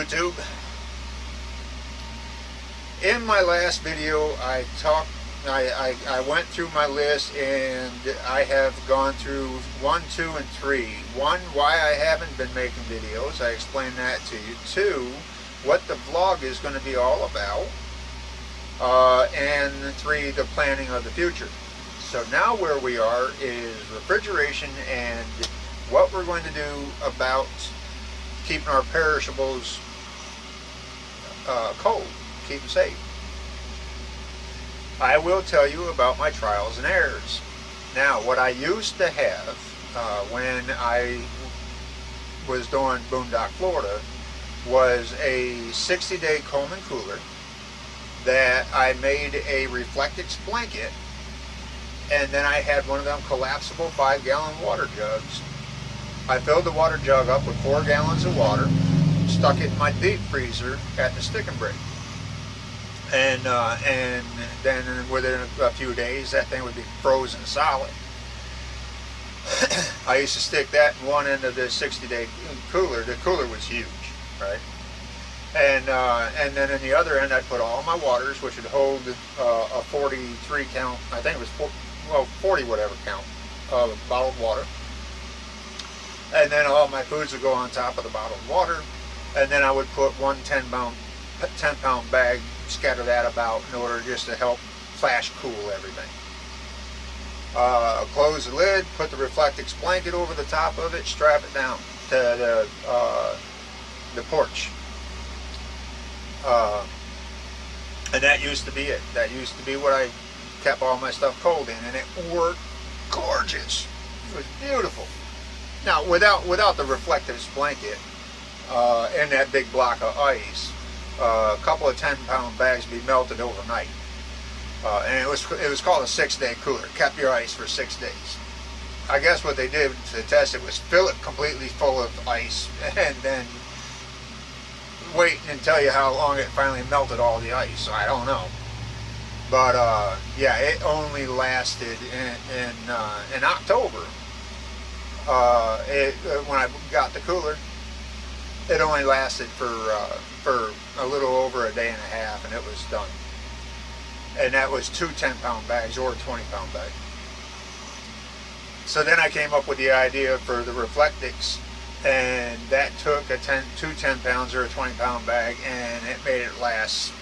YouTube. In my last video, I went through my list, and I have gone through 1, 2, and 3. 1, why I haven't been making videos. I explained that to you. 2, what the vlog is going to be all about. And 3, the planning of the future. So now where we are is refrigeration and what we're going to do about keeping our perishables cold, keep them safe. I will tell you about my trials and errors. Now, what I used to have when I was doing Boondock, Florida, was a 60-day Coleman cooler that I made a Reflectix blanket, and then I had one of them collapsible 5-gallon water jugs. I filled the water jug up with 4 gallons of water, stuck it in my deep freezer at the stick and brick, and then within a few days that thing would be frozen solid. I used to stick that in one end of the 60-day cooler. The cooler was huge, right? And then in the other end I'd put all my waters, which would hold a 43 count, I think it was 40 whatever count of bottled water. And then all my foods would go on top of the bottled water, and then I would put one 10-pound bag, scatter that about in order just to help flash cool everything. Close the lid, put the Reflectix blanket over the top of it, strap it down to the porch. And that used to be it. That used to be what I kept all my stuff cold in, and it worked gorgeous. It was beautiful. Now, without the Reflectix blanket and that big block of ice, a couple of 10-pound bags would be melted overnight. And it was called a 6-day cooler. It kept your ice for 6 days. I guess what they did to test it was fill it completely full of ice and then wait and tell you how long it finally melted all the ice. I don't know. But yeah, it only lasted in October. When I got the cooler, it only lasted for a little over a day and a half, and it was done. And that was 2 10-pound bags or a 20-pound bag. So then I came up with the idea for the Reflectix, and that took two 10-pounds or a 20-pound bag, and it made it last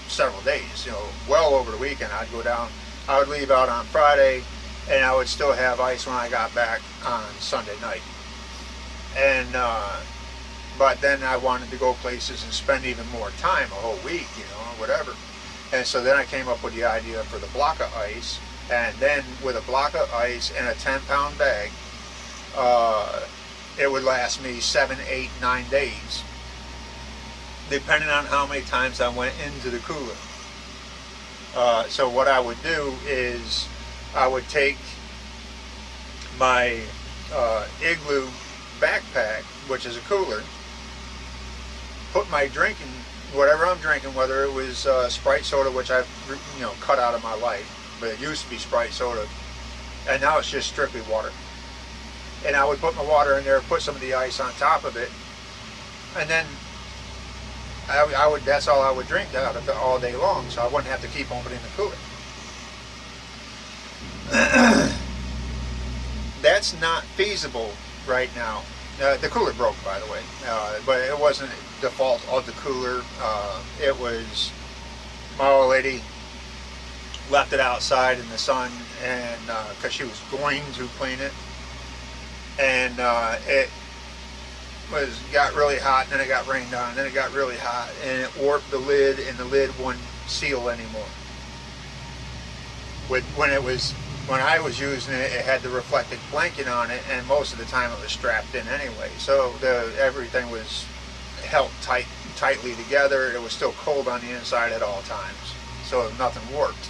several days. You know, well over the weekend. I'd go down. I would leave out on Friday, and I would still have ice when I got back on Sunday night. And but then I wanted to go places and spend even more time, a whole week, you know, or whatever. And so then I came up with the idea for the block of ice, and then with a block of ice and a 10-pound bag, it would last me 7, 8, 9 days, depending on how many times I went into the cooler. So what I would do is I would take my Igloo backpack, which is a cooler, put my drinking, whatever I'm drinking, whether it was Sprite soda, which I've cut out of my life, but it used to be Sprite soda, and now it's just strictly water. And I would put my water in there, put some of the ice on top of it, and then that's all I would drink out of it all day long, so I wouldn't have to keep opening the cooler. That's not feasible right now. The cooler broke, by the way, but it wasn't the fault of the cooler. It was my old lady left it outside in the sun, and because she was going to clean it, and it got really hot, and then it got rained on, and then it got really hot, and it warped the lid, and the lid wouldn't seal anymore. When I was using it, it had the Reflectix blanket on it, and most of the time it was strapped in anyway. So everything was held tightly together. It was still cold on the inside at all times, so nothing warped.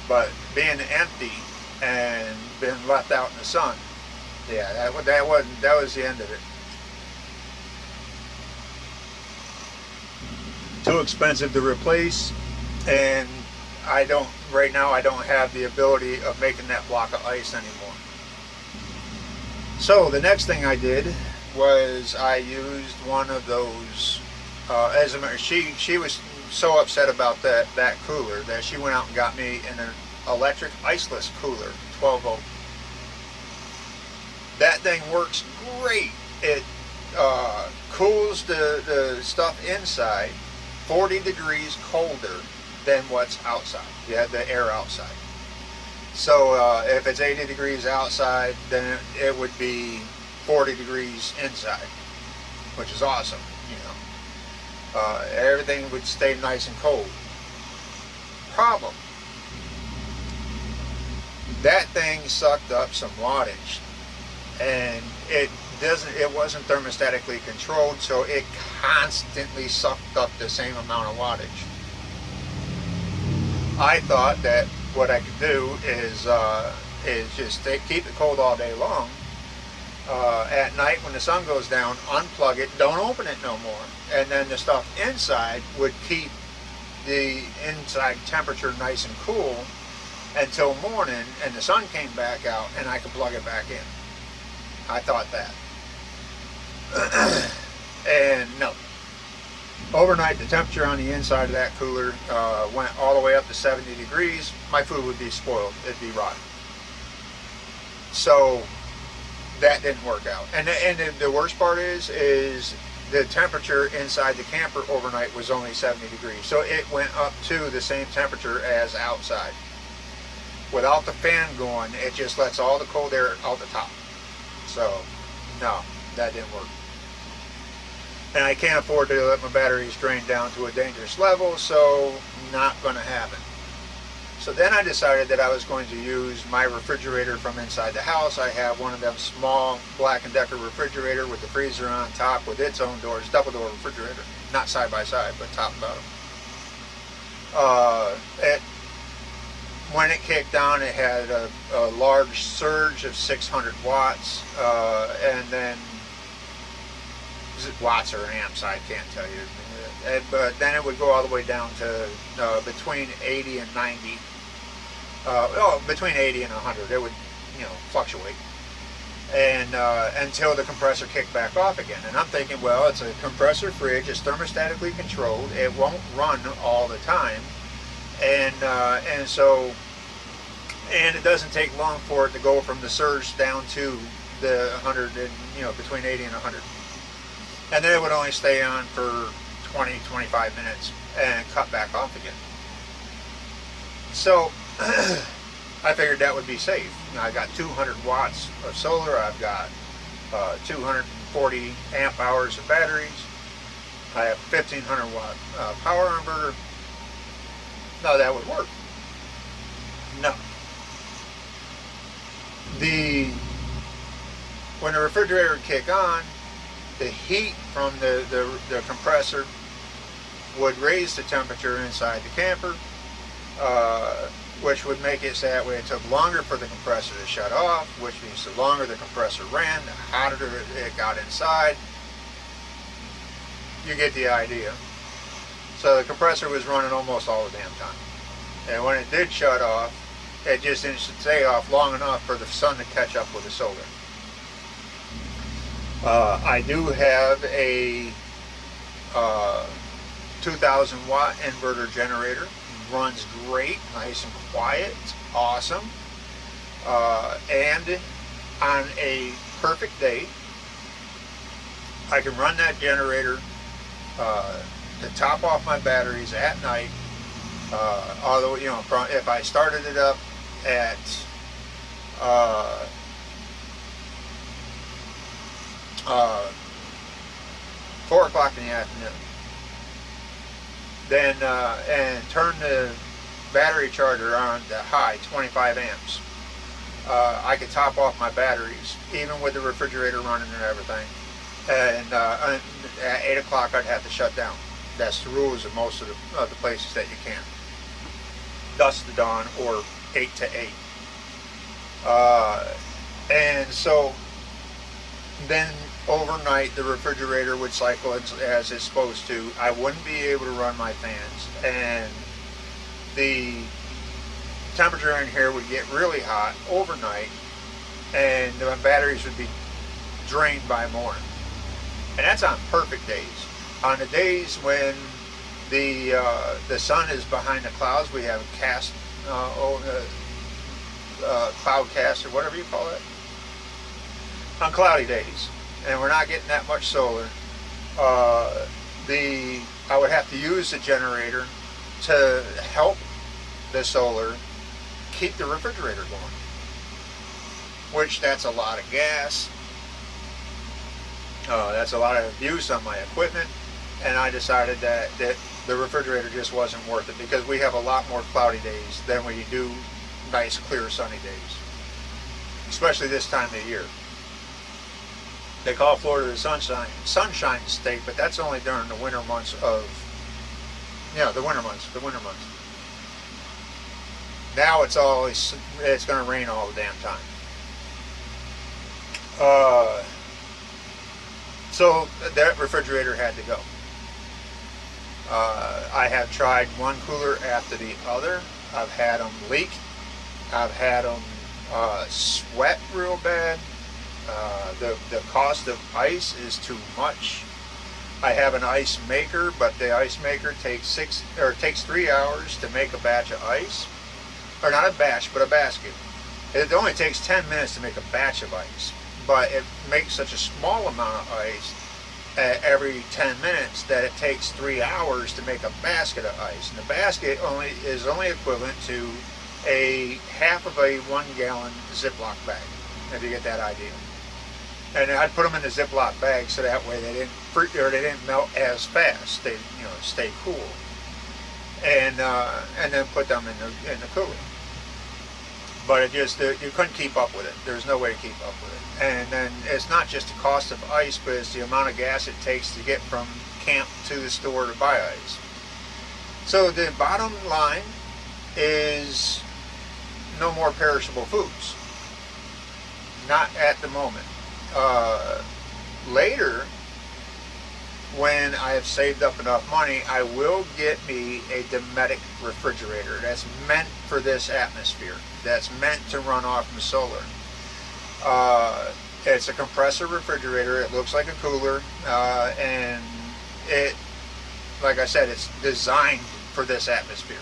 But being empty and being left out in the sun, yeah, that was the end of it. Too expensive to replace, and right now I don't have the ability of making that block of ice anymore. So the next thing I did was I used one of those, as a matter, she was so upset about that cooler that she went out and got me an electric iceless cooler, 12 volt. That thing works great. It cools the stuff inside 40 degrees colder than what's outside. You have the air outside. So if it's 80 degrees outside, then it would be 40 degrees inside, which is awesome. You know, everything would stay nice and cold. Problem: that thing sucked up some wattage, and it wasn't thermostatically controlled, so it constantly sucked up the same amount of wattage. I thought that what I could do is just keep it cold all day long. At night when the sun goes down, unplug it, don't open it no more, and then the stuff inside would keep the inside temperature nice and cool until morning, and the sun came back out and I could plug it back in. I thought that. And no. Overnight, the temperature on the inside of that cooler went all the way up to 70 degrees. My food would be spoiled. It'd be rotten. So that didn't work out. And the worst part is the temperature inside the camper overnight was only 70 degrees. So it went up to the same temperature as outside. Without the fan going, it just lets all the cold air out the top. So no, that didn't work. And I can't afford to let my batteries drain down to a dangerous level, so not going to happen. So then I decided that I was going to use my refrigerator from inside the house. I have one of them small Black & Decker refrigerator with the freezer on top with its own doors, double door refrigerator, not side by side, but top and bottom. When it kicked on, it had a large surge of 600 watts, and then is it watts or amps? I can't tell you. But then it would go all the way down to between 80 and 90. Between 80 and 100. It would, fluctuate, and until the compressor kicked back off again. And I'm thinking, well, it's a compressor fridge. It's thermostatically controlled. It won't run all the time, and it doesn't take long for it to go from the surge down to the 100, and between 80 and 100. And then it would only stay on for 20, 25 minutes and cut back off again. So I figured that would be safe. I got 200 watts of solar. I've got 240 amp hours of batteries. I have 1500 watt power inverter. No, that would work. No. When the refrigerator would kick on, the heat from the compressor would raise the temperature inside the camper, which would make it so that way it took longer for the compressor to shut off, which means the longer the compressor ran, the hotter it got inside. You get the idea. So the compressor was running almost all the damn time. And when it did shut off, it just didn't stay off long enough for the sun to catch up with the solar. I do have a 2000 watt inverter generator. Runs great, nice and quiet, it's awesome. And on a perfect day, I can run that generator to top off my batteries at night. Although, if I started it up at 4 o'clock in the afternoon, then and turn the battery charger on to high, 25 amps. I could top off my batteries, even with the refrigerator running and everything. And at 8 o'clock, I'd have to shut down. That's the rules of most of the places that you can. Dusk to dawn or 8 to 8. And so then overnight the refrigerator would cycle as it's supposed to. I wouldn't be able to run my fans, and the temperature in here would get really hot overnight, and the batteries would be drained by morning. And that's on perfect days. On the days when the sun is behind the clouds, we have cast, cloud cast or whatever you call it. On cloudy days, and we're not getting that much solar, I would have to use the generator to help the solar keep the refrigerator going, which that's a lot of gas, that's a lot of abuse on my equipment, and I decided that the refrigerator just wasn't worth it, because we have a lot more cloudy days than we do nice clear sunny days, especially this time of year. They call Florida the sunshine state, but that's only during the winter months of, the winter months. Now it's going to rain all the damn time. So that refrigerator had to go. I have tried one cooler after the other. I've had them leak. I've had them sweat real bad. The cost of ice is too much. I have an ice maker, but the ice maker takes 3 hours to make a batch of ice, or not a batch, but a basket. It only takes 10 minutes to make a batch of ice, but it makes such a small amount of ice every 10 minutes that it takes 3 hours to make a basket of ice. And the basket is only equivalent to a half of a 1 gallon Ziploc bag, if you get that idea. And I'd put them in the Ziploc bag so that way they didn't melt as fast. They stay cool. And then put them in the cooler. But it just, you couldn't keep up with it. There's no way to keep up with it. And then it's not just the cost of ice, but it's the amount of gas it takes to get from camp to the store to buy ice. So the bottom line is no more perishable foods. Not at the moment. Later, when I have saved up enough money, I will get me a Dometic refrigerator that's meant for this atmosphere, that's meant to run off from solar. It's a compressor refrigerator. It looks like a cooler, and it, like I said, it's designed for this atmosphere,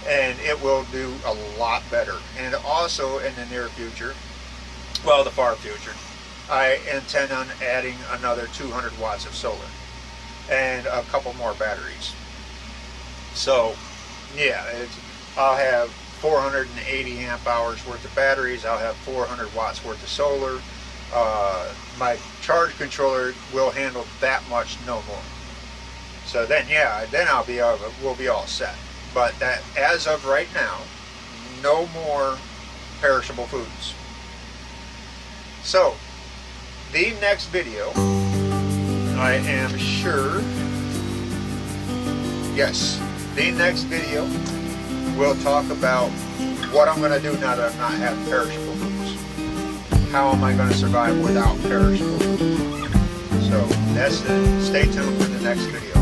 and it will do a lot better. And also in the near future, well, the far future, I intend on adding another 200 watts of solar and a couple more batteries. So yeah, I'll have 480 amp hours worth of batteries. I'll have 400 watts worth of solar. My charge controller will handle that much, no more. So then, yeah, then we'll be all set. But that, as of right now, no more perishable foods. So the next video, I am sure, yes, the next video we'll talk about what I'm going to do now that I'm not having perishable foods. How am I going to survive without perishable foods? So that's it. Stay tuned for the next video.